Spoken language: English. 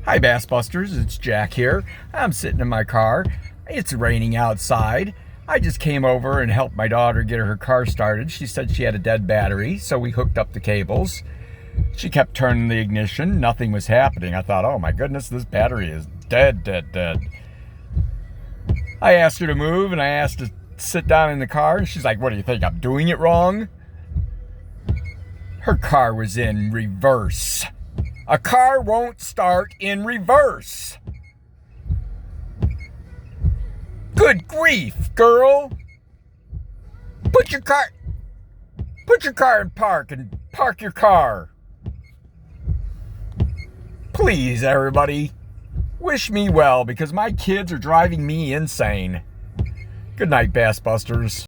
Hi, Bass Busters. It's Jack here. I'm sitting in my car. It's raining outside. I just came over and helped my daughter get her car started. She said she had a dead battery, so we hooked up the cables. She kept turning the ignition. Nothing was happening. I thought, oh my goodness, this battery is dead. I asked her to move, and I asked to sit down in the car, and she's like, what do you think, I'm doing it wrong? Her car was in reverse. A car won't start in reverse. Good grief, girl. Put your car in park and park your car. Please, everybody, wish me well because my kids are driving me insane. Good night, Bass Busters.